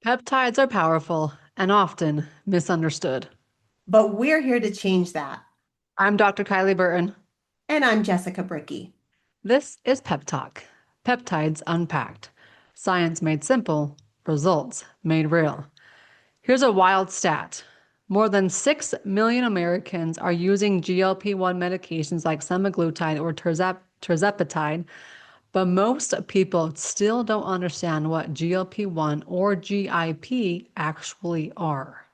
Peptides are powerful and often misunderstood. But we're here to change that. I'm Dr. Kylie Burton. And I'm Jessica Briecke. This is Pep Talk. Peptides Unpacked. Science made simple, results made real. Here's a wild stat. More than 6 million Americans are using GLP-1 medications like semaglutide or tirzepatide, but most people still don't understand what GLP-1 or GIP actually are.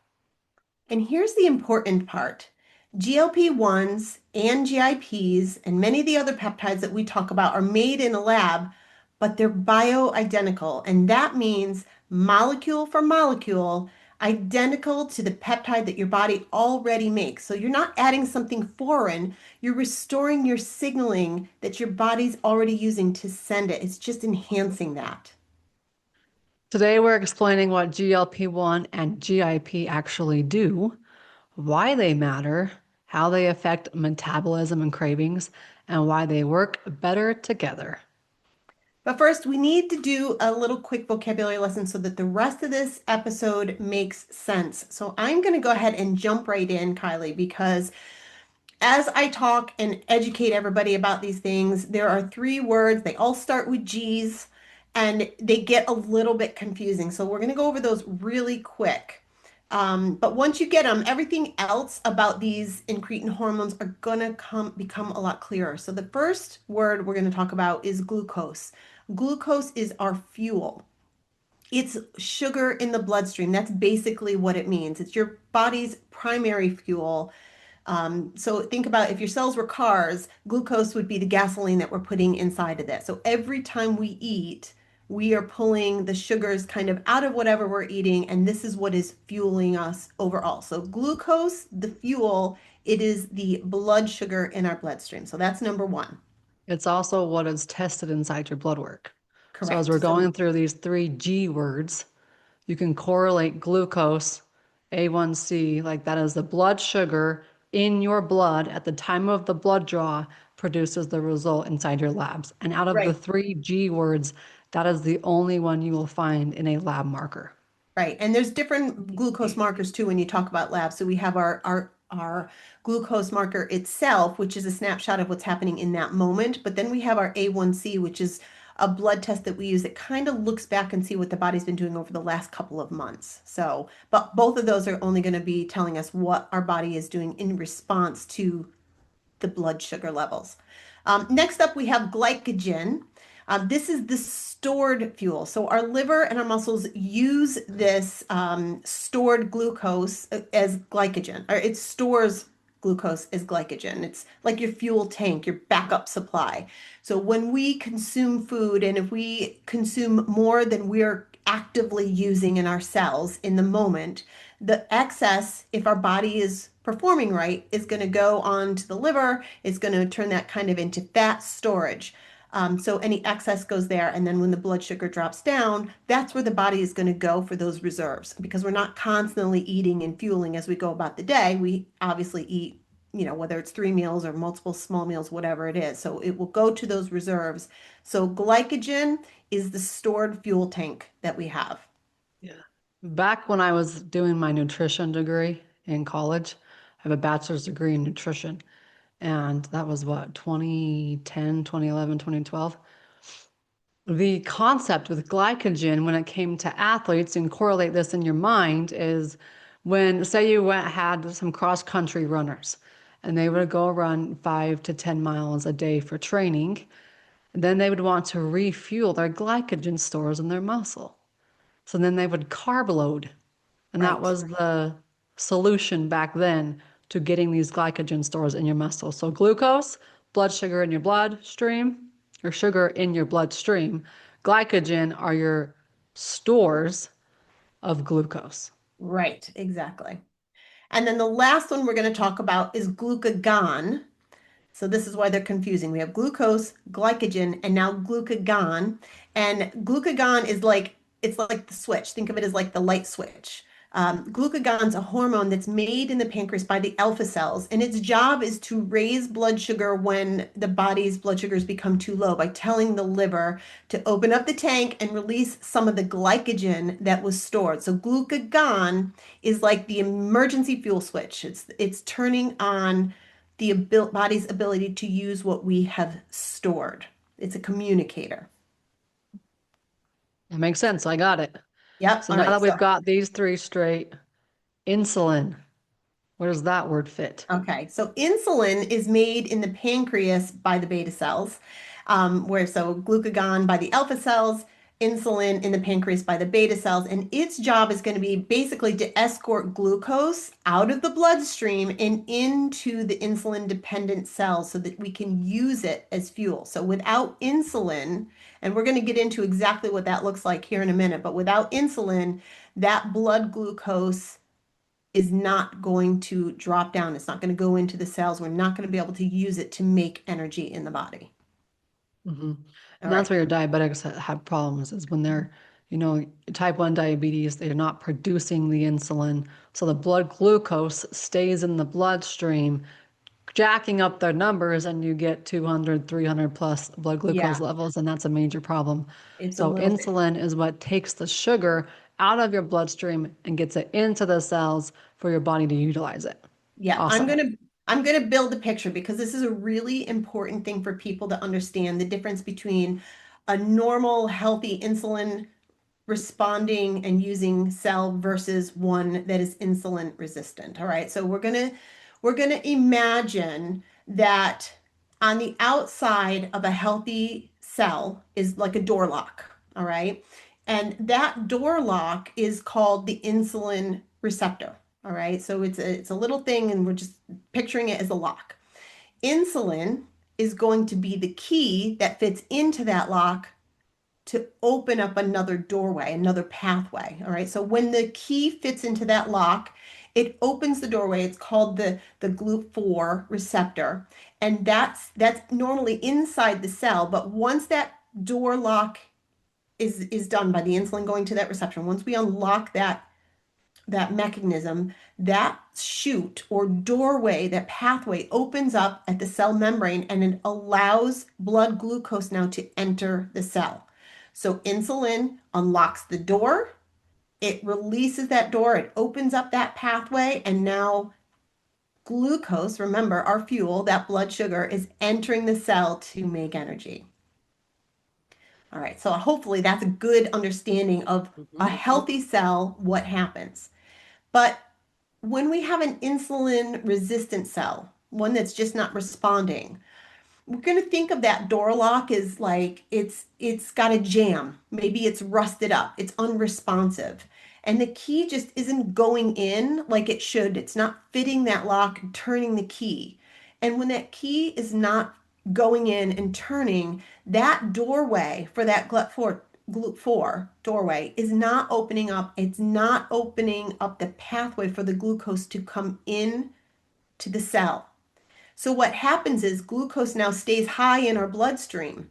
And here's the important part. GLP-1s and GIPs and many of the other peptides that we talk about are made in a lab, but they're bioidentical. And that means molecule for molecule, identical to the peptide that your body already makes. So you're not adding something foreign, you're restoring your signaling that your body's already using to send it. It's just enhancing that. Today, we're explaining what GLP-1 and GIP actually do, why they matter, how they affect metabolism and cravings, and why they work better together. But first, we need to do a little quick vocabulary lesson so that the rest of this episode makes sense. So I'm going to go ahead and jump right in, Kylie, because as I talk and educate everybody about these things, there are three words. They all start with G's and they get a little bit confusing. So we're going to go over those really quick. But once you get them, everything else about these incretin hormones are going to become a lot clearer. So the first word we're going to talk about is glucose. Glucose is our fuel. It's sugar in the bloodstream. That's basically what it means. It's your body's primary fuel. So think about if your cells were cars, glucose would be the gasoline that we're putting inside of that. So every time we eat, we are pulling the sugars kind of out of whatever we're eating, and this is what is fueling us overall. So glucose, the fuel, it is the blood sugar in our bloodstream. So that's number one. It's also what is tested inside your blood work. So, as Correct. we're So going through these three G words, you can correlate glucose, A1C, like that is the blood sugar in your blood at the time of the blood draw, produces the result inside your labs. And out of the right. three G words, that is the only one you will find in a lab marker. Right. And there's different glucose markers too when you talk about labs. So we have our glucose marker itself, which is a snapshot of what's happening in that moment. But then we have our A1C, which is a blood test that we use that kind of looks back and see what the body's been doing over the last couple of months. So, but both of those are only going to be telling us what our body is doing in response to the blood sugar levels. Next up, we have glycogen. This is the stored fuel. So our liver and our muscles use this stored glucose as glycogen, or it stores glucose as glycogen. It's like your fuel tank, your backup supply. So when we consume food and if we consume more than we're actively using in our cells in the moment, the excess, if our body is performing right, is going to go on to the liver. It's going to turn that kind of into fat storage. So any excess goes there. And then when the blood sugar drops down, that's where the body is going to go for those reserves because we're not constantly eating and fueling as we go about the day. We obviously eat, whether it's 3 meals or multiple small meals, whatever it is. So it will go to those reserves. So glycogen is the stored fuel tank that we have. Yeah. Back when I was doing my nutrition degree in college, I have a bachelor's degree in nutrition. And that was what, 2010, 2011, 2012. The concept with glycogen when it came to athletes and correlate this in your mind is when, say, you had some cross country runners and they would go run 5 to 10 miles a day for training, then they would want to refuel their glycogen stores in their muscle. So then they would carb load. And that Right. was the solution back then to getting these glycogen stores in your muscle. So glucose, blood sugar in your bloodstream, or sugar in your bloodstream. Glycogen are your stores of glucose. Right. Exactly. And then the last one we're going to talk about is glucagon. So this is why they're confusing. We have glucose, glycogen, and now glucagon. And glucagon is like it's like the switch. Think of it as like the light switch. Glucagon's a hormone that's made in the pancreas by the alpha cells, and its job is to raise blood sugar when the body's blood sugars become too low by telling the liver to open up the tank and release some of the glycogen that was stored. So glucagon is like the emergency fuel switch. It's turning on the body's ability to use what we have stored. It's a communicator. That makes sense. I got it. Yep. So All now right. that So we've got these three straight, insulin, where does that word fit? okay, so insulin is made in the pancreas by the beta cells, where so glucagon by the alpha cells, insulin in the pancreas by the beta cells, and its job is going to be basically to escort glucose out of the bloodstream and into the insulin dependent cells so that we can use it as fuel. So without insulin, and we're going to get into exactly what that looks like here in a minute, but without insulin, that blood glucose is not going to drop down. It's not going to go into the cells. We're not going to be able to use it to make energy in the body. Hmm. All And that's right. where your diabetics have problems is when they're, type 1 diabetes, they're not producing the insulin. So the blood glucose stays in the bloodstream, jacking up their numbers, and you get 200, 300 plus blood glucose Yeah, levels, and that's a major problem. it's a So little bit. insulin is what takes the sugar out of your bloodstream and gets it into the cells for your body to utilize it. Yeah, Awesome. I'm gonna build a picture because this is a really important thing for people to understand the difference between a normal, healthy insulin responding and using cell versus one that is insulin resistant. All right. So we're gonna imagine that on the outside of a healthy cell is like a door lock. All right. And that door lock is called the insulin receptor. All right. So it's a little thing and we're just picturing it as a lock. Insulin is going to be the key that fits into that lock to open up another doorway, another pathway. All right. So when the key fits into that lock, it opens the doorway. It's called the GLP-4 receptor. And that's normally inside the cell. But once that door lock is done by the insulin going to that receptor, once we unlock that mechanism, that chute or doorway, that pathway opens up at the cell membrane and it allows blood glucose now to enter the cell. So insulin unlocks the door, it releases that door, it opens up that pathway, and now glucose, remember our fuel, that blood sugar, is entering the cell to make energy. All right, so hopefully that's a good understanding of a Mhm. healthy cell, what happens. But when we have an insulin resistant cell, one that's just not responding, we're going to think of that door lock as like it's got a jam. Maybe it's rusted up. It's unresponsive. And the key just isn't going in like it should. It's not fitting that lock and turning the key. And when that key is not going in and turning, that doorway for that GLUT4 doorway is not opening up. It's not opening up the pathway for the glucose to come in to the cell. So what happens is glucose now stays high in our bloodstream.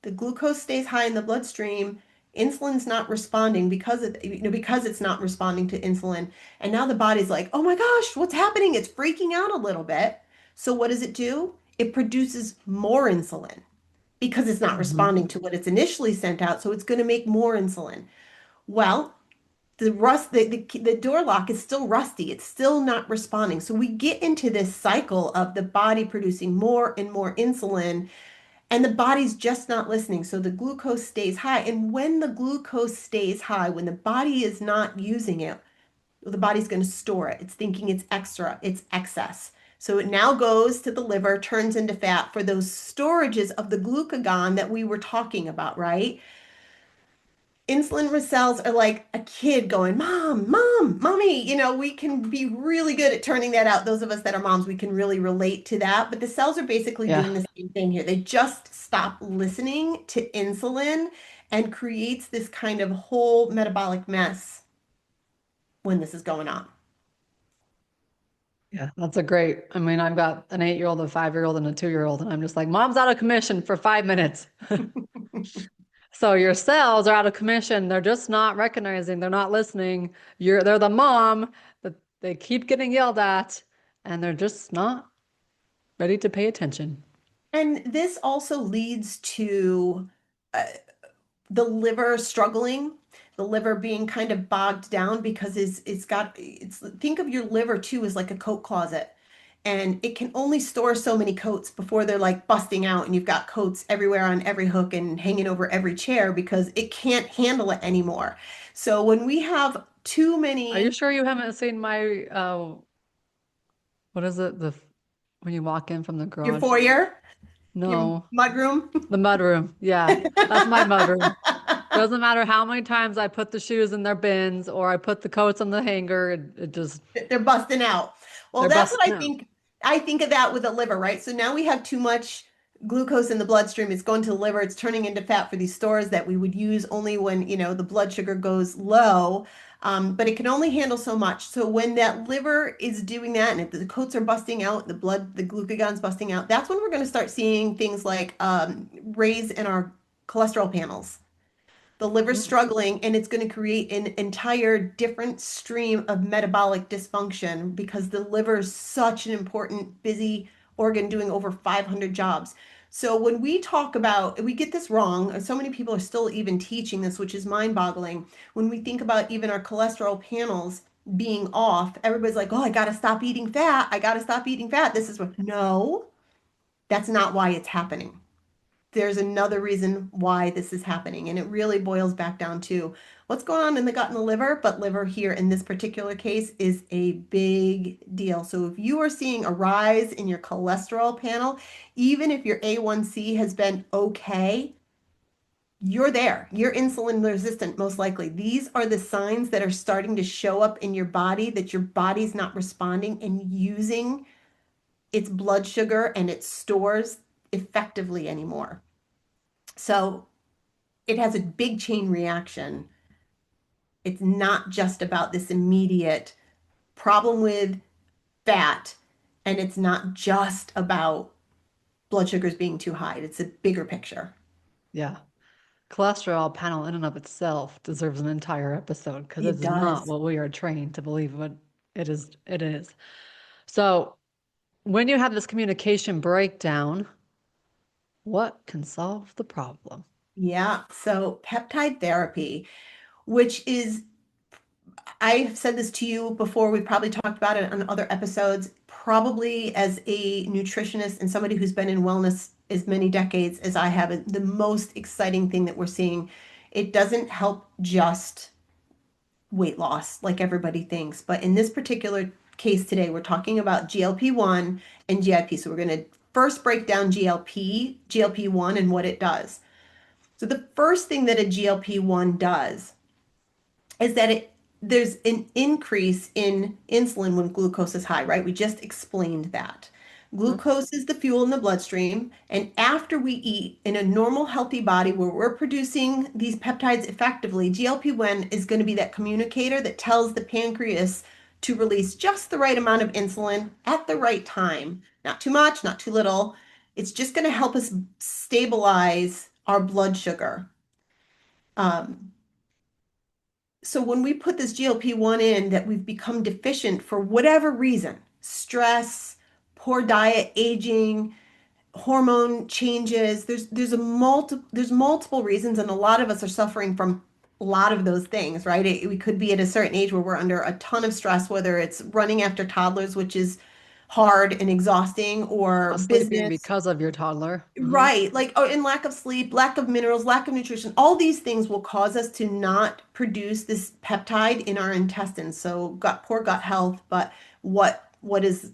The glucose stays high in the bloodstream. Insulin's not responding because it's not responding to insulin. And now the body's like, "Oh my gosh, what's happening?" It's freaking out a little bit. So what does it do? It produces more insulin because it's not Mhm. responding to what it's initially sent out, so it's going to make more insulin. Well, the door lock is still rusty. It's still not responding. So we get into this cycle of the body producing more and more insulin, and the body's just not listening. So the glucose stays high. And when the glucose stays high, when the body is not using it, the body's going to store it. It's thinking it's extra, it's excess. So it now goes to the liver, turns into fat for those storages of the glucagon that we were talking about, right? Insulin cells are like a kid going, "Mom, mom, mommy." We can be really good at turning that out. Those of us that are moms, we can really relate to that. But the cells are basically doing Yeah. the same thing here. They just stop listening to insulin and creates this kind of whole metabolic mess when this is going on. Yeah, that's a great. I mean, I've got an 8-year-old, a 5-year-old, and a 2-year-old, and I'm just like, mom's out of commission for 5 minutes. So your cells are out of commission. They're just not recognizing, they're not listening. They're the mom that they keep getting yelled at, and they're just not ready to pay attention. And this also leads to uh, the liver struggling, the liver being kind of bogged down because it's think of your liver too as like a coat closet. And it can only store so many coats before they're like busting out and you've got coats everywhere on every hook and hanging over every chair because it can't handle it anymore. So when we have too Are you many, sure you haven't seen my what is it? When you walk in from the your garage? foyer, your No, mudroom. the mudroom. Yeah, that's my mudroom. Doesn't matter how many times I put the shoes in their bins or I put the coats on the hanger, it just They're busting out. Well, they're that's what busting I out. think. I think of that with the liver, right? So now we have too much glucose in the bloodstream. It's going to the liver. It's turning into fat for these stores that we would use only when, the blood sugar goes low. But it can only handle so much. So when that liver is doing that and if the coats are busting out, the glucagon's busting out, that's when we're going to start seeing things like raise in our cholesterol panels, the liver's Mm, struggling, and it's going to create an entire different stream of metabolic dysfunction because the liver is such an important, busy organ doing over 500 jobs. So when we talk about, we get this wrong, and so many people are still even teaching this, which is mind-boggling. When we think about even our cholesterol panels being off, everybody's like, "Oh, I got to stop eating fat. I got to stop eating fat." This is what, no, that's not why it's happening. There's another reason why this is happening. And it really boils back down to what's going on in the gut and the liver. But liver here in this particular case is a big deal. So if you are seeing a rise in your cholesterol panel, even if your A1C has been okay, you're there. You're insulin resistant, most likely. These are the signs that are starting to show up in your body that your body's not responding and using its blood sugar and its stores effectively anymore. So it has a big chain reaction. It's not just about this immediate problem with fat, and it's not just about blood sugars being too high. It's a bigger picture. yeah. Cholesterol panel in and of itself deserves an entire episode because It it's not does. what we are trained to believe what it is. So when you have this communication breakdown, what can solve the problem? Yeah. So peptide therapy, which is, I've said this to you before, we've probably talked about it on other episodes, probably as a nutritionist and somebody who's been in wellness as many decades as I have, the most exciting thing that we're seeing. It doesn't help just weight loss like everybody thinks. But in this particular case today, we're talking about GLP-1 and GIP. So we're going to first break down GLP-1 and what it does. So the first thing that a GLP-1 does is that there's an increase in insulin when glucose is high, right? We just explained that. Mhm. Glucose is the fuel in the bloodstream, and after we eat in a normal, healthy body where we're producing these peptides effectively, GLP-1 is going to be that communicator that tells the pancreas to release just the right amount of insulin at the right time. Not too much, not too little. It's just going to help us stabilize our blood sugar. Um, so when we put this GLP-1 in that we've become deficient for whatever reason, stress, poor diet, aging, hormone changes, there's multiple reasons, and a lot of us are suffering from a lot of those things, right? We could be at a certain age where we're under a ton of stress, whether it's running after toddlers, which is hard and exhausting, or Not sleeping business. because of your toddler. Hmm. Right. Like, oh, in lack of sleep, lack of minerals, lack of nutrition, all these things will cause us to not produce this peptide in our intestines. So poor gut health, but what is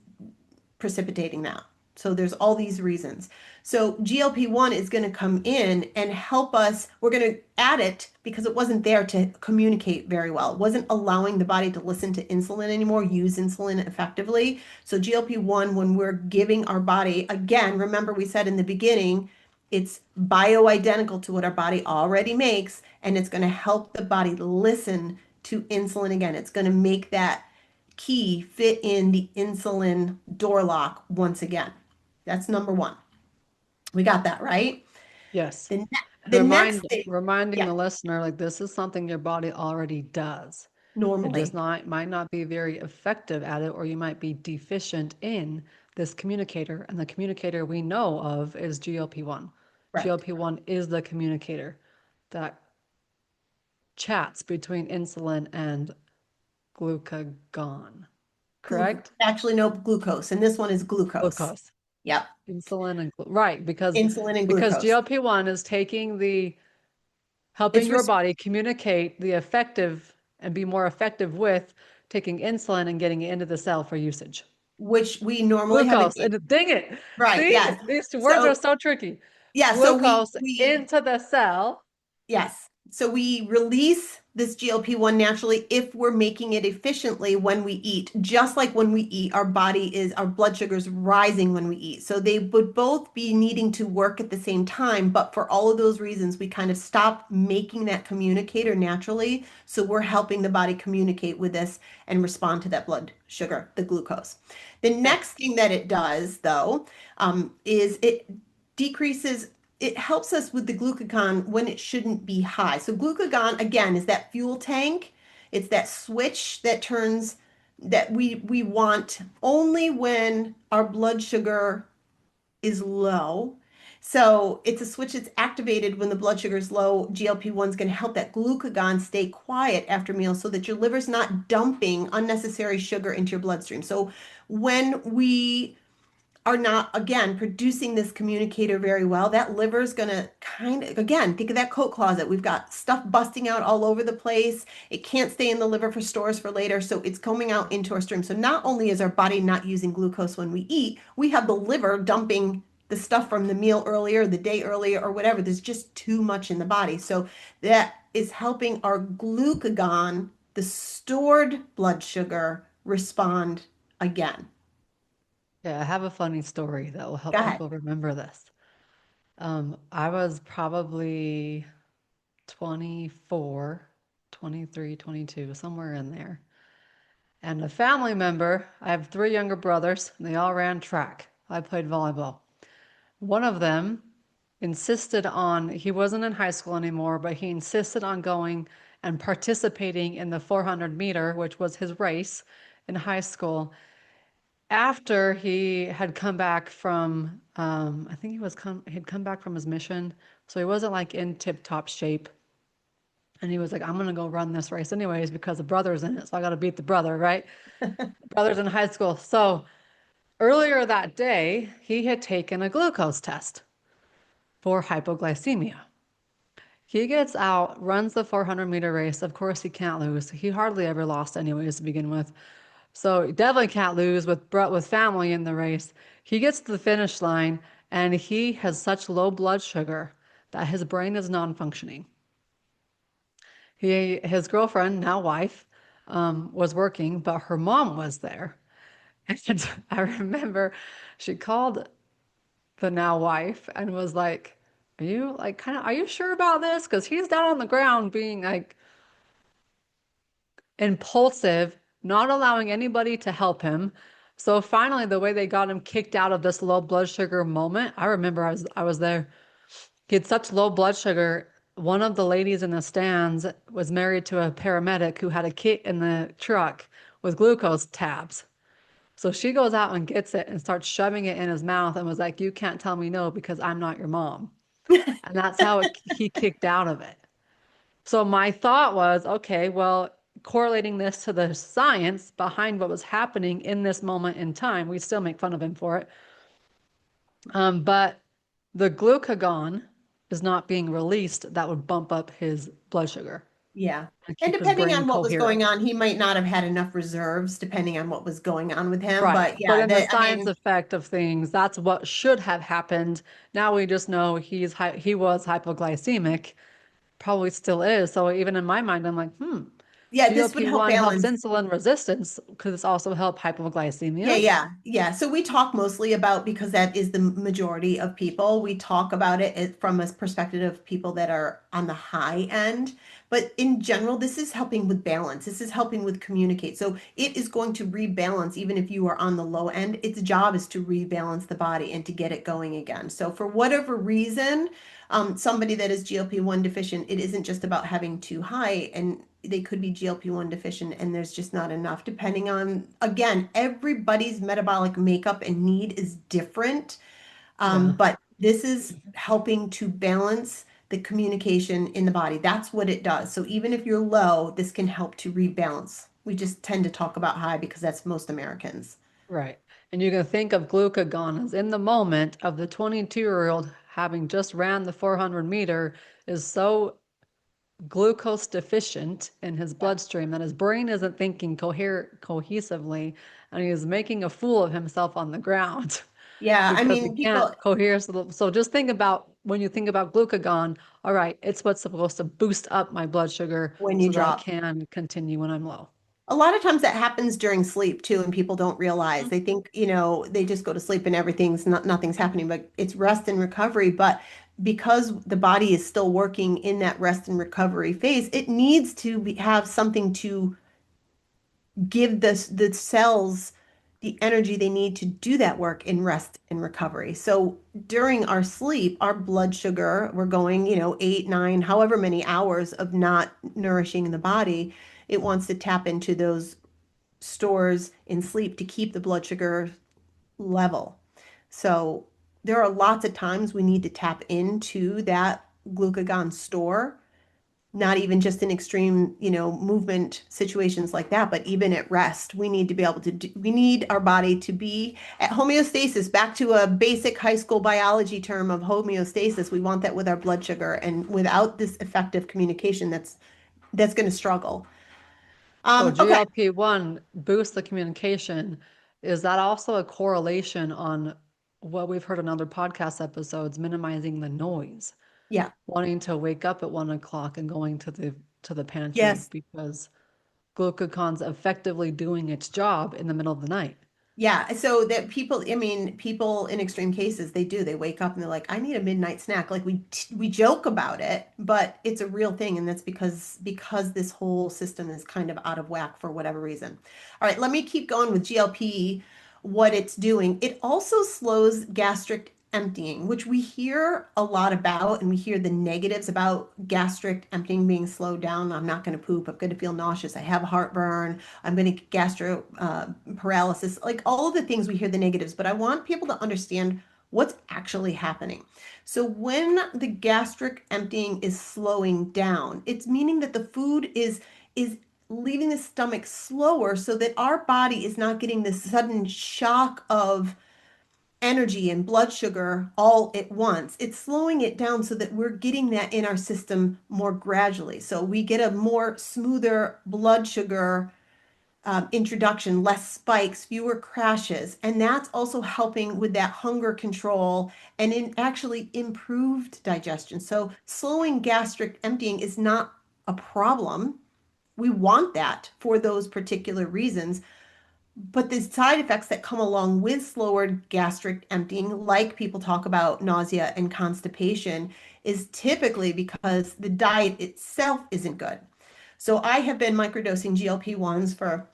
precipitating that? So there's all these reasons. So GLP-1 is going to come in and help us. We're going to add it because it wasn't there to communicate very well. It wasn't allowing the body to listen to insulin anymore, use insulin effectively. So GLP-1, when we're giving our body, again, remember we said in the beginning, it's bioidentical to what our body already makes, and it's going to help the body listen to insulin again. It's going to make that key fit in the insulin door lock once again. That's number one. We got that, right? Yes. The The next thing, Reminding yeah, the listener, like this is something your body already does. It just normally, not might not be very effective at it, or you might be deficient in this communicator. And the communicator we know of is GLP-1. correct. GLP-1 is the communicator that chats between insulin and glucagon, correct? Actually, no, glucose, and this one is glucose. Glucose, Yep, insulin and right, insulin and because glucose. GLP-1 is taking the helping It's your body communicate the effective and be more effective with taking insulin and getting it into the cell for usage. which we normally have an Glucose, and dang it. right. See, Yes. these two words are So so tricky. yeah. So Glucose we into the cell. yes. So we release this GLP-1 naturally if we're making it efficiently when we eat. Just like when we eat, our blood sugar is rising when we eat. So they would both be needing to work at the same time. But for all of those reasons, we kind of stop making that communicator naturally. So we're helping the body communicate with this and respond to that blood sugar, the glucose. The Okay. next thing that it does, though, is decreases it helps us with the glucagon when it shouldn't be high. So glucagon again is that fuel tank. It's that switch that turns that we want only when our blood sugar is low. So it's a switch that's activated when the blood sugar is low. GLP-1 is going to help that glucagon stay quiet after meals so that your liver's not dumping unnecessary sugar into your bloodstream. So when we are not, again, producing this communicator very well, that liver is going to kind of, again, think of that coat closet. We've got stuff busting out all over the place. It can't stay in the liver for stores for later. So it's coming out into our stream. So not only is our body not using glucose when we eat, we have the liver dumping the stuff from the meal earlier, the day earlier, or whatever. There's just too much in the body. So that is helping our glucagon, the stored blood sugar, respond again. Yeah, I have a funny story that will Go help ahead. people remember this. I was probably 24, 23, 22, somewhere in there. And a family member, I have three younger brothers, and they all ran track. I played volleyball. One of them insisted on, he wasn't in high school anymore, but he insisted on going and participating in the 400 meter, which was his race in high school, after he had come back from, I think he'd come back from his mission. So he wasn't like in tip-top shape. And he was like, I'm gonna go run this race anyways because the brother's in it. So I gotta beat the brother, right? Brother's in high school. So earlier that day, he had taken a glucose test for hypoglycemia. He gets out, runs the 400-meter race. Of course, he can't lose. He hardly ever lost anyways to begin with. So he definitely can't lose with family in the race. He gets to the finish line and he has such low blood sugar that his brain is non-functioning. His girlfriend, now wife, was working, but her mom was there. And I remember she called the now wife and was like, are you sure about this? Because he's down on the ground being like impulsive, not allowing anybody to help him. So finally, the way they got him kicked out of this low blood sugar moment, I remember I was there. He had such low blood sugar. One of the ladies in the stands was married to a paramedic who had a kit in the truck with glucose tabs. So she goes out and gets it and starts shoving it in his mouth and was like, "You can't tell me no because I'm not your mom." And that's how he kicked out of it. So my thought was, okay, well, correlating this to the science behind what was happening in this moment in time, we still make fun of him for it. But the glucagon is not being released. That would bump up his blood sugar Yeah. and And keep his depending brain on what was coherent. going on, he might not have had enough reserves, depending on what was going on with him. Right. But But yeah, in the I science mean, effect of things, that's what should have happened. Now we just know he was hypoglycemic, probably still is. So even in my mind, I'm like, yeah, this would help GLP-1 helps balance. insulin resistance. Could this also help Yeah, hypoglycemia? yeah, yeah. So we talk mostly about, because that is the majority of people, we talk about it from a perspective of people that are on the high end. But in general, this is helping with balance. This is helping with communicate. So it is going to rebalance even if you are on the low end. Its job is to rebalance the body and to get it going again. So for whatever reason, Somebody that is GLP-1 deficient, it isn't just about having too high, and they could be GLP-1 deficient and there's just not enough, depending on, again, everybody's metabolic makeup and need is different. Yeah, But this is helping to balance the communication in the body. That's what it does. So even if you're low, this can help to rebalance. We just tend to talk about high because that's most Americans. right. And you can think of glucagon as in the moment of the 22-year-old having just ran the 400-meter is so glucose deficient in his Yeah. bloodstream that his brain isn't thinking cohesively, and he is making a fool of himself on the ground Yeah, I because he mean, can't people, cohere. So just think about when you think about glucagon, all right, it's what's supposed to boost up my blood sugar when you so that I drop, can continue when I'm low. a lot of times that happens during sleep too, and people don't realize. Mhm. They think, they just go to sleep and nothing's happening, but it's rest and recovery. But because the body is still working in that rest and recovery phase, it needs to have something to give the cells the energy they need to do that work in rest and recovery. So during our sleep, our blood sugar, we're going, 8, 9, however many hours of not nourishing the body. It wants to tap into those stores in sleep to keep the blood sugar level. So there are lots of times we need to tap into that glucagon store, not even just in extreme, movement situations like that, but even at rest, we need to be able to we need our body to be at homeostasis, back to a basic high school biology term of homeostasis. We want that with our blood sugar, and without this effective communication, that's going to struggle. So Okay. GLP-1 boosts the communication. Is that also a correlation on what we've heard in other podcast episodes, minimizing the noise, Yeah. wanting to wake up at 1 o'clock and going to the pantry Yes. because glucagon's effectively doing its job in the middle of the night? Yeah, so that people, I mean, people in extreme cases, they do. They wake up and they're like, "I need a midnight snack." Like we joke about it, but it's a real thing, and that's because this whole system is kind of out of whack for whatever reason. All right, let me keep going with GLP. What it's doing, it also slows gastric emptying, which we hear a lot about, and we hear the negatives about gastric emptying being slowed down. I'm not going to poop. I'm going to feel nauseous. I have heartburn. I'm going to get gastro paralysis, like all of the things we hear the negatives, but I want people to understand what's actually happening. So when the gastric emptying is slowing down, it's meaning that the food is leaving the stomach slower so that our body is not getting this sudden shock of energy and blood sugar all at once. It's slowing it down so that we're getting that in our system more gradually. So we get a more smoother blood sugar introduction, less spikes, fewer crashes. And that's also helping with that hunger control and in actually improved digestion. So slowing gastric emptying is not a problem. We want that for those particular reasons. But the side effects that come along with slower gastric emptying, like people talk about nausea and constipation, is typically because the diet itself isn't good. So I have been microdosing GLP-1s for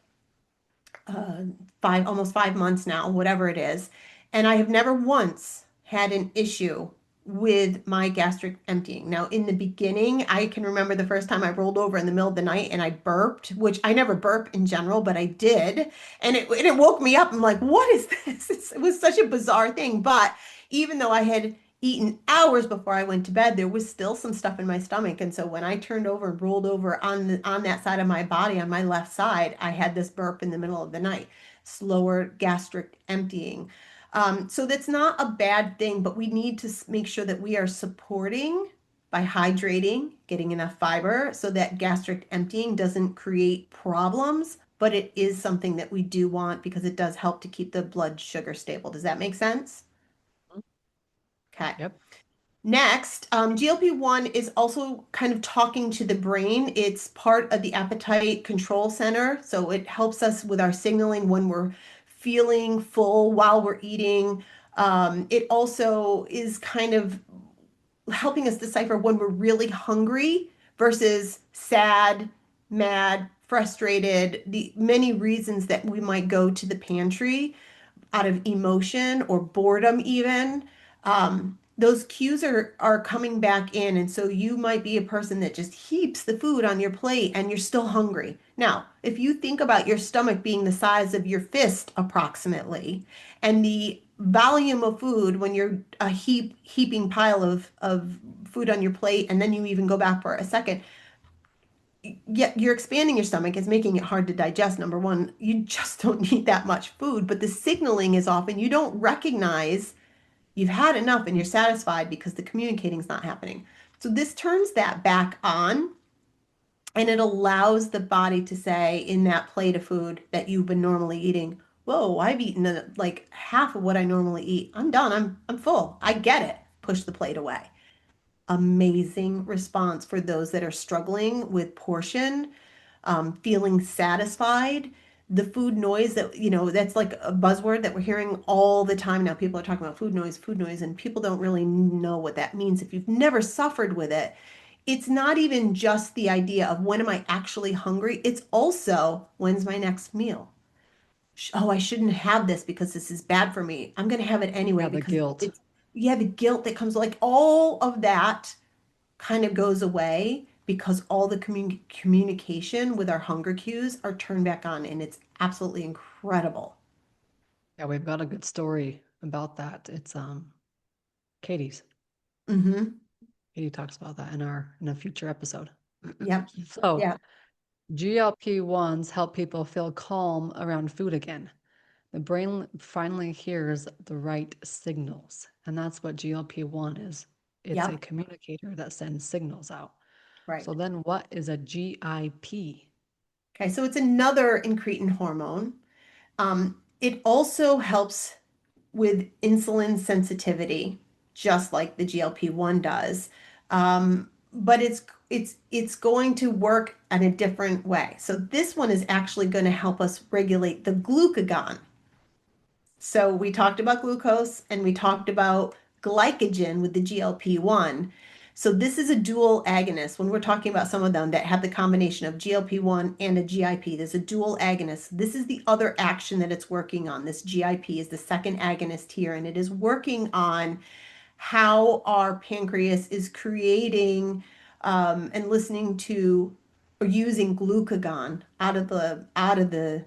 uh, almost 5 months now, whatever it is. And I have never once had an issue with my gastric emptying. Now, in the beginning, I can remember the first time I rolled over in the middle of the night and I burped, which I never burp in general, but I did. And it woke me up. I'm like, what is this? It was such a bizarre thing. But even though I had eaten hours before I went to bed, there was still some stuff in my stomach. And so when I turned over and rolled over on that side of my body, on my left side, I had this burp in the middle of the night, slower gastric emptying. So that's not a bad thing, but we need to make sure that we are supporting by hydrating, getting enough fiber so that gastric emptying doesn't create problems. But it is something that we do want because it does help to keep the blood sugar stable. Does that make sense? Okay. Yep. Next, GLP-1 is also kind of talking to the brain. It's part of the appetite control center. So it helps us with our signaling when we're feeling full while we're eating. It also is kind of helping us decipher when we're really hungry versus sad, mad, frustrated, the many reasons that we might go to the pantry out of emotion or boredom even. those cues are coming back in, and so you might be a person that just heaps the food on your plate and you're still hungry. Now, if you think about your stomach being the size of your fist approximately, and the volume of food when you're a heaping pile of food on your plate, and then you even go back for a second, yeah, you're expanding your stomach. It's making it hard to digest. Number one, you just don't need that much food, but the signaling is off and you don't recognize you've had enough and you're satisfied because the communicating is not happening. So this turns that back on, and it allows the body to say in that plate of food that you've been normally eating, whoa, I've eaten like half of what I normally eat. I'm done. I'm full. I get it. Push the plate away. Amazing response for those that are struggling with portion, feeling satisfied. The food noise that, that's like a buzzword that we're hearing all the time now. People are talking about food noise, and people don't really know what that means. If you've never suffered with it, it's not even just the idea of when am I actually hungry? It's also when's my next meal? Oh, I shouldn't have this because this is bad for me. I'm going to have it anyway Yeah, the because guilt. yeah, the guilt that comes, like all of that kind of goes away because all the communication with our hunger cues are turned back on, and it's absolutely incredible. Yeah, we've got a good story about that. It's Katie's. Mm-hmm. Katie talks about that in a future episode. Yep. So Yeah. GLP-1s help people feel calm around food again. The brain finally hears the right signals, and that's what GLP-1 is. It's a Yep. communicator that sends signals out. So Right. then what is a GIP? Okay. So it's another incretin hormone. It also helps with insulin sensitivity, just like the GLP-1 does. But it's going to work in a different way. So this one is actually going to help us regulate the glucagon. So we talked about glucose and we talked about glycogen with the GLP-1. So this is a dual agonist. When we're talking about some of them that have the combination of GLP-1 and a GIP, there's a dual agonist. This is the other action that it's working on. This GIP is the second agonist here, and it is working on how our pancreas is creating and listening to or using glucagon out of the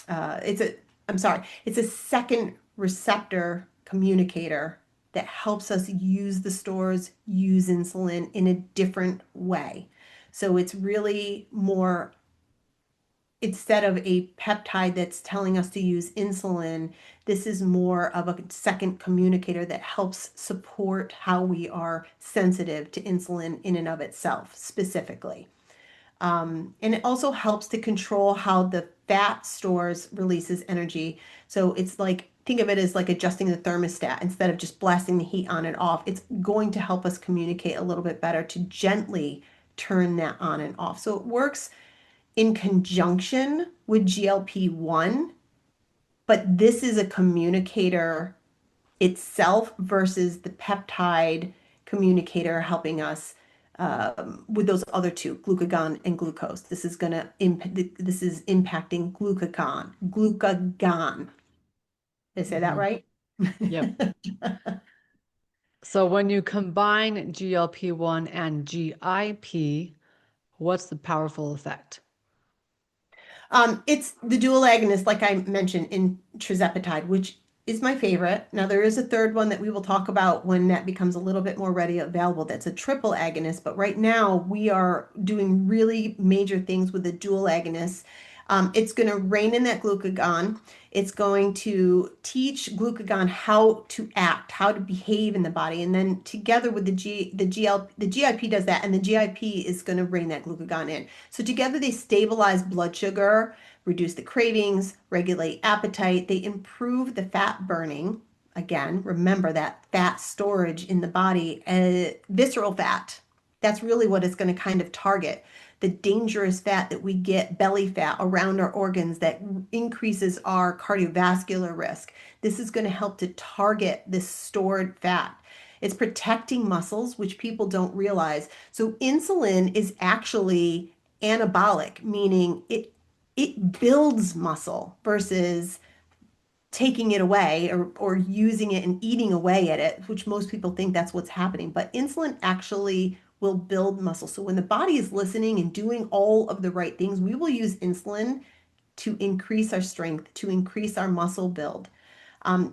it's a I'm sorry, it's a second receptor communicator that helps us use the stores, use insulin in a different way. So it's really more, instead of a peptide that's telling us to use insulin, this is more of a second communicator that helps support how we are sensitive to insulin in and of itself specifically. And it also helps to control how the fat stores releases energy. So it's like, think of it as like adjusting the thermostat instead of just blasting the heat on and off. It's going to help us communicate a little bit better to gently turn that on and off. So it works in conjunction with GLP-1, but this is a communicator itself versus the peptide communicator helping us with those other two, glucagon and glucose. This is impacting glucagon. Did I say that Mhm. right? Yep. So when you combine GLP-1 and GIP, what's the powerful effect? It's the dual agonist, like I mentioned, in tirzepatide, which is my favorite. Now, there is a third one that we will talk about when that becomes a little bit more ready available. That's a triple agonist. But right now, we are doing really major things with the dual agonist. It's going to rein in that glucagon. It's going to teach glucagon how to act, how to behave in the body, and then together with the GIP does that, and the GIP is going to rein that glucagon in. So together they stabilize blood sugar, reduce the cravings, regulate appetite. They improve the fat burning. Again, remember that fat storage in the body, visceral fat. That's really what it's going to kind of target. The dangerous fat that we get, belly fat around our organs that increases our cardiovascular risk. This is going to help to target this stored fat. It's protecting muscles, which people don't realize. So insulin is actually anabolic, meaning it builds muscle versus taking it away or using it and eating away at it, which most people think that's what's happening. But insulin actually will build muscle. So when the body is listening and doing all of the right things, we will use insulin to increase our strength, to increase our muscle build.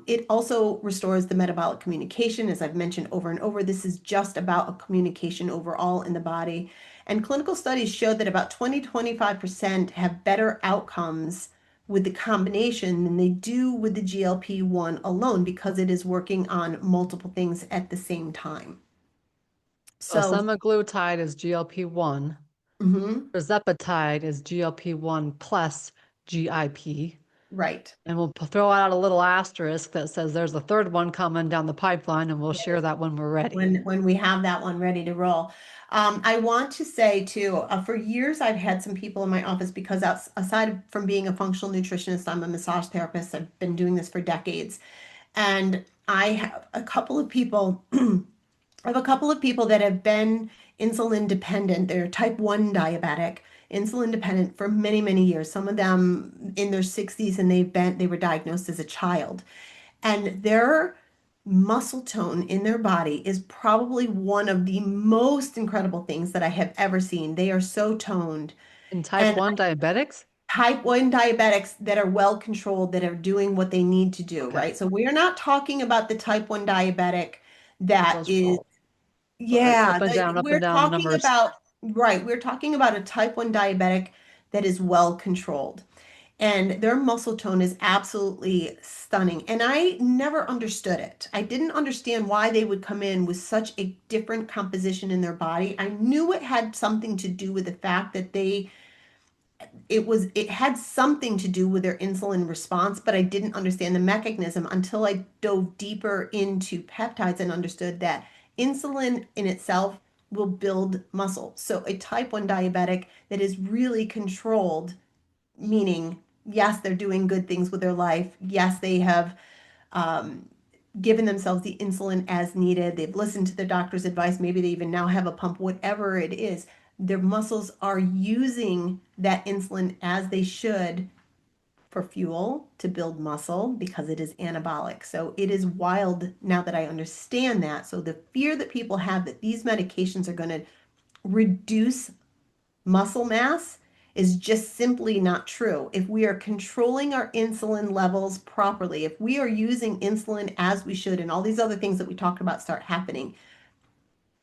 It also restores the metabolic communication, as I've mentioned over and over. This is just about a communication overall in the body. And clinical studies show that about 20 to 25% have better outcomes with the combination than they do with the GLP-1 alone because it is working on multiple things at the same time. So So, semaglutide is GLP-1. mhm, Tirzepatide is GLP-1 plus GIP. right. And we'll throw out a little asterisk that says there's a third one coming down the pipeline, and we'll share that when we're ready. When we have that one ready to roll. I want to say too, for years I've had some people in my office because aside from being a functional nutritionist, I'm a massage therapist. I've been doing this for decades, and I have a couple of people. I have a couple of people that have been insulin dependent. They're type 1 diabetic, insulin dependent for many, many years. Some of them in their 60s and they were diagnosed as a child. And their muscle tone in their body is probably one of the most incredible things that I have ever seen. They are so toned. In type And 1 diabetics? type 1 diabetics that are well controlled, that are doing what they need to do, Okay. right? So we are not talking about the type 1 diabetic That that goes is, up yeah, and down, up we're and down talking numbers. about, right, we're talking about a type 1 diabetic that is well controlled. And their muscle tone is absolutely stunning. And I never understood it. I didn't understand why they would come in with such a different composition in their body. I knew it had something to do with the fact that it had something to do with their insulin response, but I didn't understand the mechanism until I dove deeper into peptides and understood that insulin in itself will build muscle. So a type 1 diabetic that is really controlled, meaning, yes, they're doing good things with their life. Yes, they have um, given themselves the insulin as needed. They've listened to their doctor's advice. Maybe they even now have a pump, whatever it is. Their muscles are using that insulin as they should for fuel to build muscle because it is anabolic. So it is wild now that I understand that. So the fear that people have that these medications are going to reduce muscle mass is just simply not true. If we are controlling our insulin levels properly, if we are using insulin as we should, and all these other things that we talked about start happening,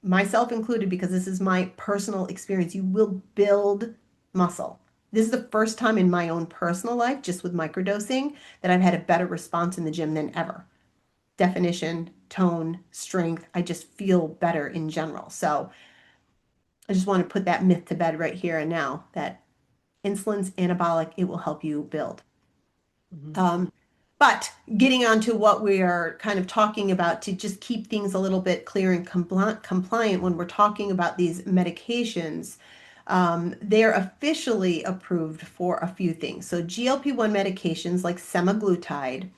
myself included, because this is my personal experience, you will build muscle. This is the first time in my own personal life, just with microdosing, that I've had a better response in the gym than ever. Definition, tone, strength, I just feel better in general. So I just want to put that myth to bed right here and now that insulin's anabolic, it will help you build. Mhm. Um, but getting on to what we are kind of talking about to just keep things a little bit clear and compliant when we're talking about these medications, they're officially approved for a few things. So GLP-1 medications like semaglutide,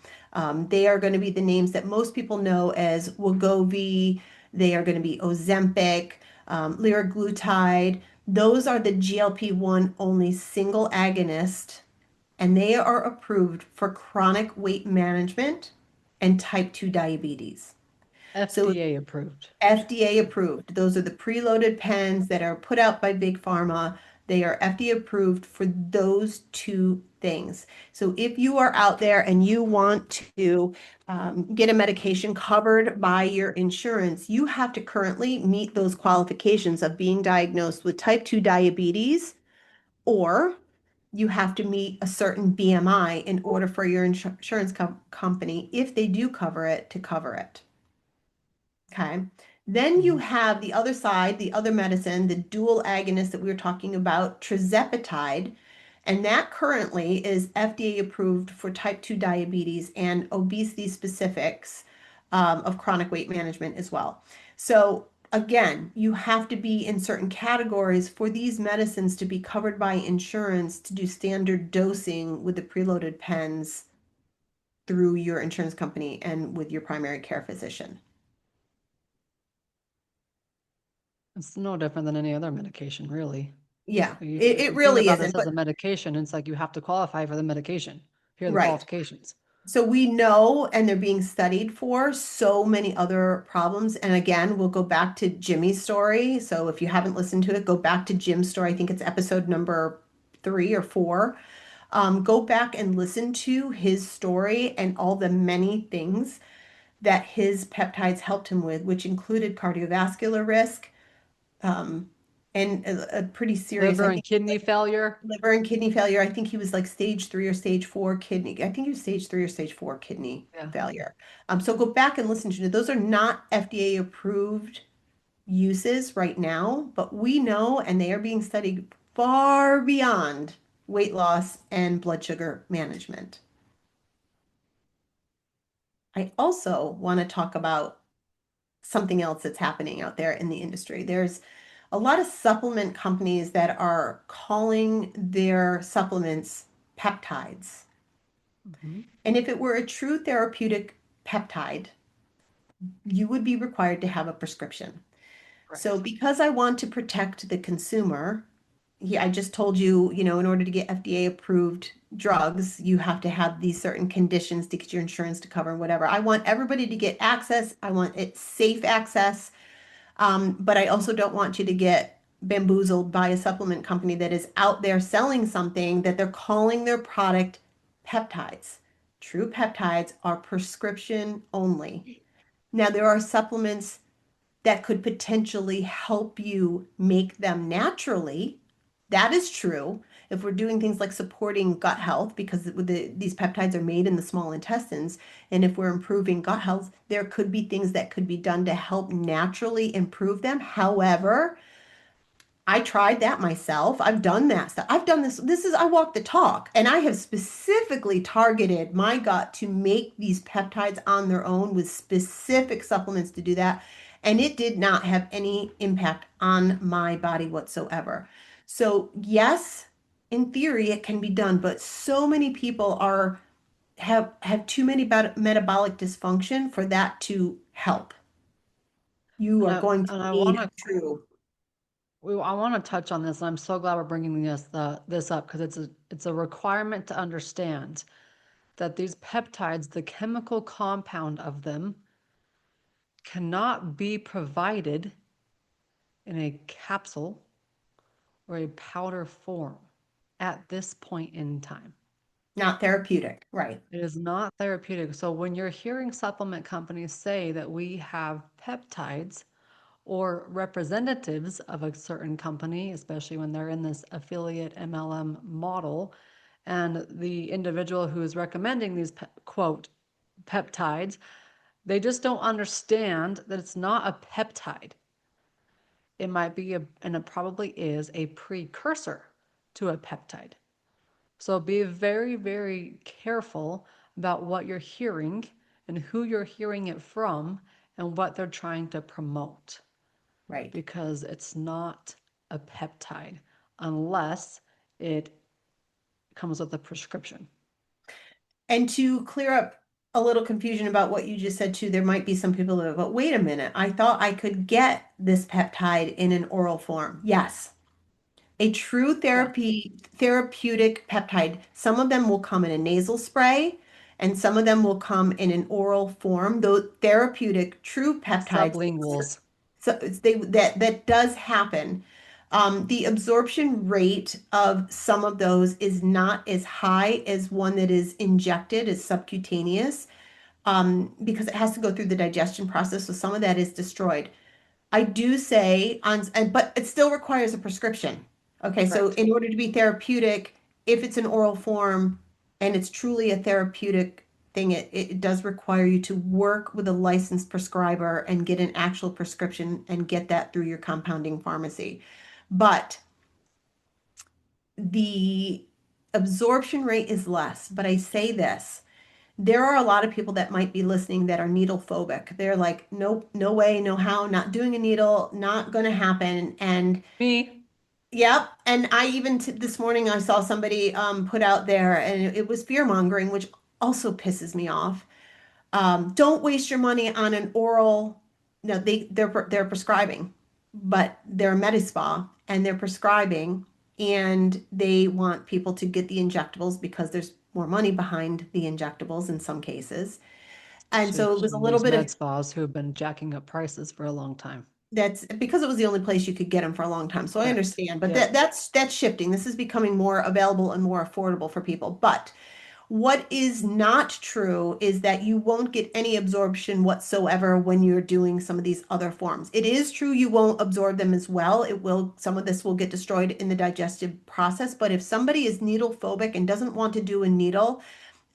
they are going to be the names that most people know as Wegovy. They are going to be Ozempic, liraglutide. Those are the GLP-1 only single agonist, and they are approved for chronic weight management and type 2 diabetes. So FDA approved. FDA approved. Those are the preloaded pens that are put out by Big Pharma. They are FDA approved for those two things. So if you are out there and you want to get a medication covered by your insurance, you have to currently meet those qualifications of being diagnosed with type 2 diabetes, or you have to meet a certain BMI in order for your insurance company, if they do cover it, to cover it. Okay. Then you Mhm. have the other side, the other medicine, the dual agonist that we were talking about, tirzepatide, and that currently is FDA approved for type 2 diabetes and obesity specifics of chronic weight management as well. So again, you have to be in certain categories for these medicines to be covered by insurance to do standard dosing with the preloaded pens through your insurance company and with your primary care physician. It's no different than any other medication, really. Yeah, If it you think really about this isn't. as But a medication, it's like you have to qualify for the medication. Here are the right. qualifications. So we know, and they're being studied for so many other problems. And again, we'll go back to Jimmy's story. So if you haven't listened to it, go back to Jim's story. I think it's episode number 3 or 4. Go back and listen to his story and all the many things that his peptides helped him with, which included cardiovascular risk, um, and a pretty serious, Liver I and think, kidney like failure. liver and kidney failure. I think he was like stage 3 or stage 4 kidney. I think he was stage 3 or stage 4 kidney Yeah. failure. So go back and listen to it. Those are not FDA approved uses right now, but we know, and they are being studied far beyond weight loss and blood sugar management. I also want to talk about something else that's happening out there in the industry. There's a lot of supplement companies that are calling their supplements peptides. Mhm. And if it were a true therapeutic peptide, you would be required to have a prescription. So Correct. because I want to protect the consumer, yeah, I just told you, in order to get FDA approved drugs, you have to have these certain conditions to get your insurance to cover and whatever. I want everybody to get access. I want it safe access. But I also don't want you to get bamboozled by a supplement company that is out there selling something that they're calling their product peptides. True peptides are prescription only. Now, there are supplements that could potentially help you make them naturally. That is true. If we're doing things like supporting gut health, because these peptides are made in the small intestines, and if we're improving gut health, there could be things that could be done to help naturally improve them. However, I tried that myself. I've done that stuff. I've done this. I walk the talk, and I have specifically targeted my gut to make these peptides on their own with specific supplements to do that. And it did not have any impact on my body whatsoever. So, yes, in theory, it can be done, but so many people have too many metabolic dysfunction for that to help. You And are I going to and I need want a to true. I want to touch on this. And I'm so glad we're bringing this up because it's a requirement to understand that these peptides, the chemical compound of them, cannot be provided in a capsule or a powder form at this point in time. Not therapeutic, right? It is not therapeutic. So when you're hearing supplement companies say that we have peptides or representatives of a certain company, especially when they're in this affiliate MLM model, and the individual who is recommending these quote peptides, they just don't understand that it's not a peptide. It might be and it probably is a precursor to a peptide. So be very, very careful about what you're hearing and who you're hearing it from and what they're trying to promote Right. because it's not a peptide unless it comes with a prescription. And to clear up a little confusion about what you just said too, there might be some people that, but wait a minute, I thought I could get this peptide in an oral form. Yes. A true Yeah. therapeutic peptide, some of them will come in a nasal spray and some of them will come in an oral form. Those therapeutic true peptides, Sublinguals. so that does happen. The absorption rate of some of those is not as high as one that is injected, as subcutaneous, because it has to go through the digestion process. So some of that is destroyed. I do say but it still requires a prescription. Okay, so Correct. in order to be therapeutic, if it's an oral form and it's truly a therapeutic thing, it does require you to work with a licensed prescriber and get an actual prescription and get that through your compounding pharmacy. But the absorption rate is less. But I say this, there are a lot of people that might be listening that are needle phobic. They're like, nope, no way, no how, not doing a needle, not going to happen. And Me. yep. And I even this morning I saw somebody put out there, and it was fear mongering, which also pisses me off. Don't waste your money on an oral. No, they're prescribing, but they're a med spa and they're prescribing, and they want people to get the injectables because there's more money behind the injectables in some cases. And so it was a Switching little these bit med of spas who have been jacking up prices for a long time. that's because it was the only place you could get them for a long time. So I Correct. understand, but Yep. that's shifting. This is becoming more available and more affordable for people. But what is not true is that you won't get any absorption whatsoever when you're doing some of these other forms. It is true you won't absorb them as well. It will, some of this will get destroyed in the digestive process. But if somebody is needle phobic and doesn't want to do a needle,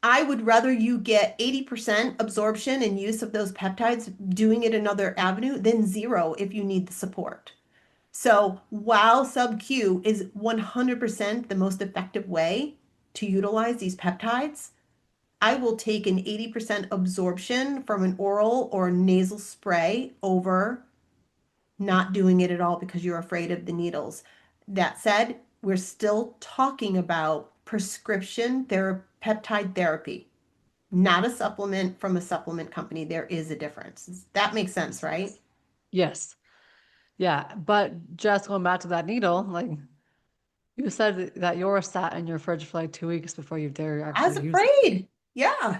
I would rather you get 80% absorption and use of those peptides doing it another avenue than zero if you need the support. So while sub-Q is 100% the most effective way to utilize these peptides, I will take an 80% absorption from an oral or nasal spray over not doing it at all because you're afraid of the needles. That said, we're still talking about prescription peptide therapy, not a supplement from a supplement company. There is a difference. That makes sense, right? Yes. Yeah. But just going back to that needle, like you said that yours sat in your fridge for like 2 weeks before you dare I was actually use it. afraid. Yeah.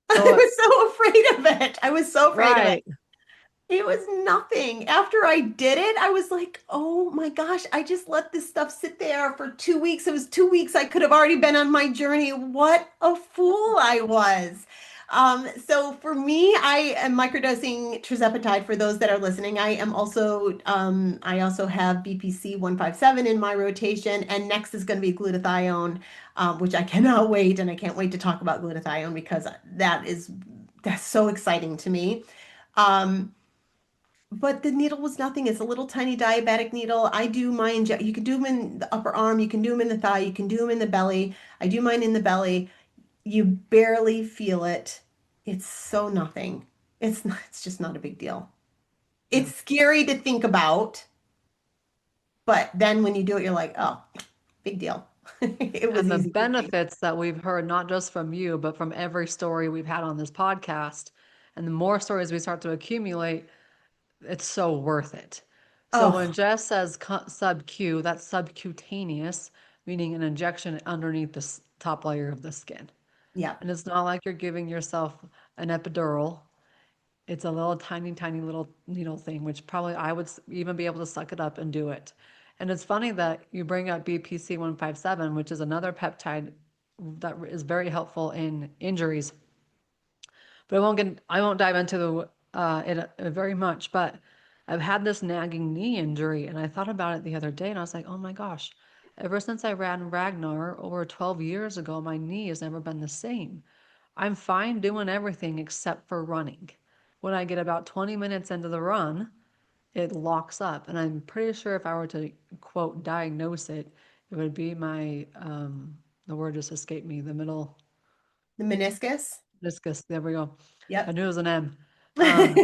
I So, was so afraid of it. I was so afraid of it. right. It was nothing. After I did it, I was like, oh my gosh, I just let this stuff sit there for 2 weeks. It was 2 weeks. I could have already been on my journey. What a fool I was. So for me, I am microdosing tirzepatide for those that are listening. I also have BPC 157 in my rotation, and next is going to be glutathione, which I cannot wait, and I can't wait to talk about glutathione because that's so exciting to me. Um, but the needle was nothing. It's a little tiny diabetic needle. I do my inject. You can do them in the upper arm. You can do them in the thigh. You can do them in the belly. I do mine in the belly. You barely feel it. It's so nothing. It's not, it's just not a big deal. Yeah. It's scary to think about, but then when you do it, you're like, oh, big deal. It was And the easy peasy. benefits that we've heard, not just from you, but from every story we've had on this podcast, and the more stories we start to accumulate, it's so worth it. So when Oh, Jess says sub Q, that's subcutaneous, meaning an injection underneath the top layer of the skin. yeah. And it's not like you're giving yourself an epidural. It's a little tiny, tiny little needle thing, which probably I would even be able to suck it up and do it. And it's funny that you bring up BPC 157, which is another peptide that is very helpful in injuries. But I won't dive into it very much. But I've had this nagging knee injury, and I thought about it the other day, and I was like, oh my gosh, ever since I ran Ragnar over 12 years ago, my knee has never been the same. I'm fine doing everything except for running. When I get about 20 minutes into the run, it locks up. And I'm pretty sure if I were to quote diagnose it, it would be the word just escaped me, the middle The meniscus. discus. There we go. I Yep. knew it was an M. Um,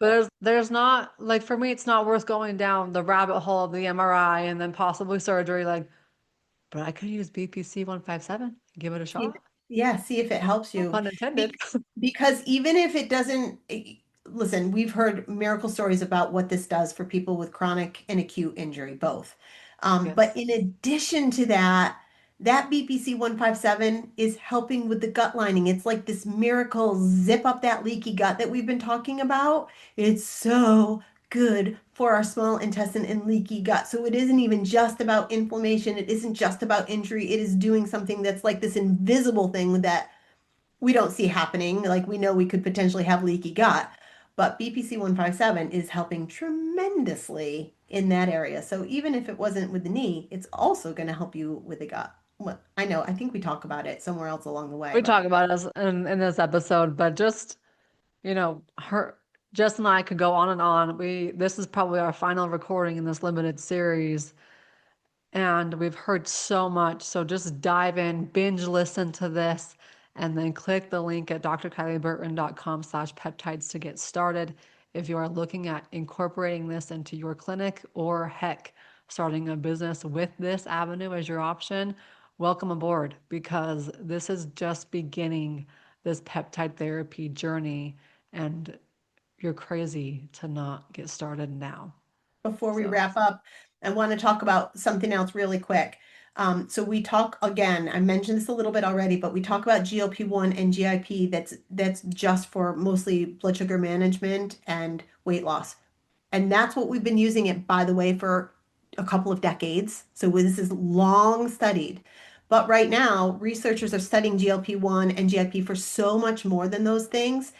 but there's not, like, for me, it's not worth going down the rabbit hole of the MRI and then possibly surgery. Like, but I could use BPC 157, give it a See, shot. yeah, see if it helps No you. pun intended. Be because even if it doesn't, listen, we've heard miracle stories about what this does for people with chronic and acute injury, both. But Yes. in addition to that, that BPC 157 is helping with the gut lining. It's like this miracle zip up that leaky gut that we've been talking about. It's so good for our small intestine and leaky gut. So it isn't even just about inflammation. It isn't just about injury. It is doing something that's like this invisible thing that we don't see happening. Like we know we could potentially have leaky gut, but BPC 157 is helping tremendously in that area. So even if it wasn't with the knee, it's also going to help you with the gut. Well, I know, I think we talk about it somewhere else along the way, We but talk about this in this episode, but just, her, Jess and I could go on and on. This is probably our final recording in this limited series. And we've heard so much. So just dive in, binge listen to this, and then click the link at drkylieburton.com/peptides to get started. If you are looking at incorporating this into your clinic or heck, starting a business with this avenue as your option, welcome aboard because this is just beginning this peptide therapy journey and you're crazy to not get started now. before we So, wrap up, I want to talk about something else really quick. So we talk again, I mentioned this a little bit already, but we talk about GLP-1 and GIP that's just for mostly blood sugar management and weight loss. And that's what we've been using it, by the way, for a couple of decades. So this is long studied. But right now, researchers are studying GLP-1 and GIP for so much more than those things.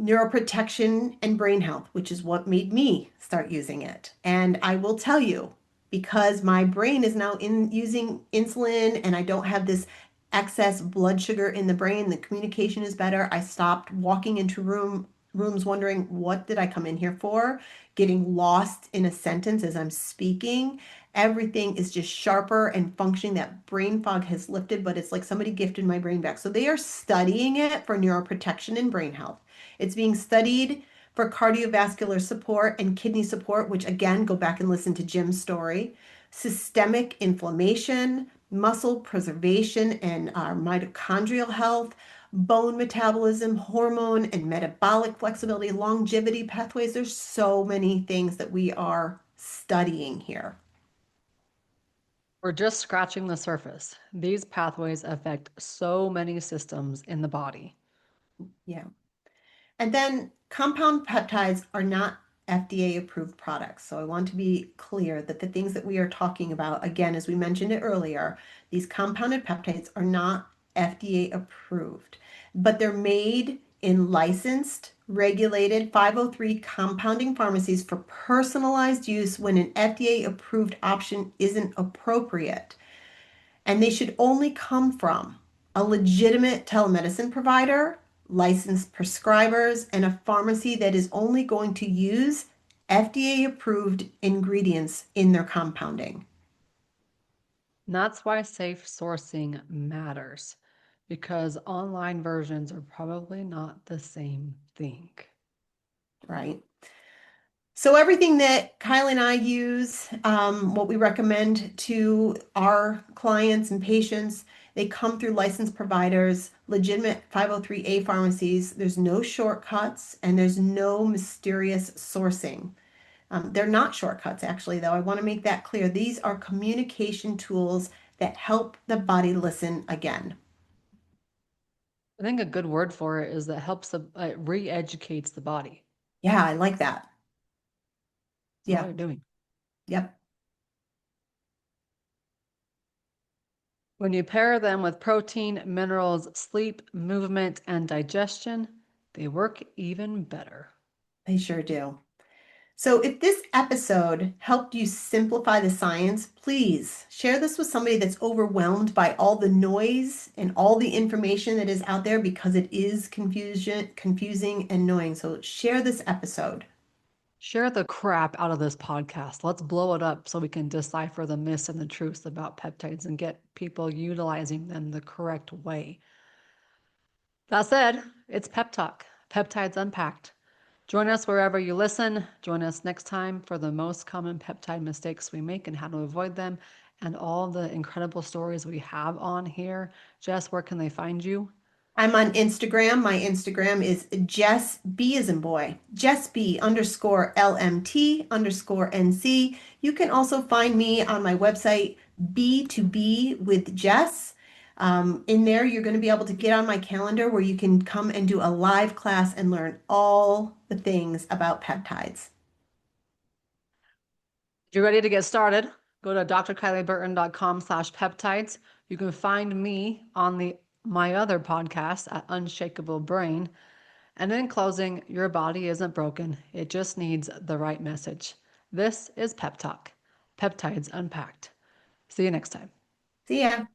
Neuroprotection and brain health, which is what made me start using it. And I will tell you, because my brain is now in using insulin and I don't have this excess blood sugar in the brain, the communication is better. I stopped walking into rooms wondering what did I come in here for, getting lost in a sentence as I'm speaking. Everything is just sharper and functioning. That brain fog has lifted, but it's like somebody gifted my brain back. So they are studying it for neuroprotection and brain health. It's being studied for cardiovascular support and kidney support, which again, go back and listen to Jim's story, systemic inflammation, muscle preservation and our mitochondrial health, bone metabolism, hormone and metabolic flexibility, longevity pathways. There's so many things that we are studying here. We're just scratching the surface. These pathways affect so many systems in the body. Yeah. And then compound peptides are not FDA approved products. So I want to be clear that the things that we are talking about, again, as we mentioned it earlier, these compounded peptides are not FDA approved, but they're made in licensed, regulated 503 compounding pharmacies for personalized use when an FDA approved option isn't appropriate. And they should only come from a legitimate telemedicine provider, licensed prescribers, and a pharmacy that is only going to use FDA approved ingredients in their compounding. And that's why safe sourcing matters, because online versions are probably not the same thing. Right? So everything that Kylie and I use, what we recommend to our clients and patients, they come through licensed providers, legitimate 503A pharmacies. There's no shortcuts and there's no mysterious sourcing. They're not shortcuts, actually, though. I want to make that clear. These are communication tools that help the body listen again. I think a good word for it is that helps, it re-educates the body. Yeah, I like that. That's all Yeah, you're doing. yep. When you pair them with protein, minerals, sleep, movement, and digestion, they work even better. They sure do. So if this episode helped you simplify the science, please share this with somebody that's overwhelmed by all the noise and all the information that is out there because it is confusing and annoying. So share this episode. Share the crap out of this podcast. Let's blow it up so we can decipher the myths and the truths about peptides and get people utilizing them the correct way. That said, it's Pep Talk, Peptides Unpacked. Join us wherever you listen. Join us next time for the most common peptide mistakes we make and how to avoid them, and all the incredible stories we have on here. Jess, where can they find you? I'm on Instagram. My Instagram is Jess B as in boy, Jess B underscore LMT underscore NC. You can also find me on my website, B2B with Jess. In there, you're going to be able to get on my calendar where you can come and do a live class and learn all the things about peptides. If you're ready to get started, go to drkylieburton.com/peptides. You can find me on my other podcast at Unshakable Brain. And in closing, your body isn't broken. It just needs the right message. This is Pep Talk, Peptides Unpacked. See you next time. See ya.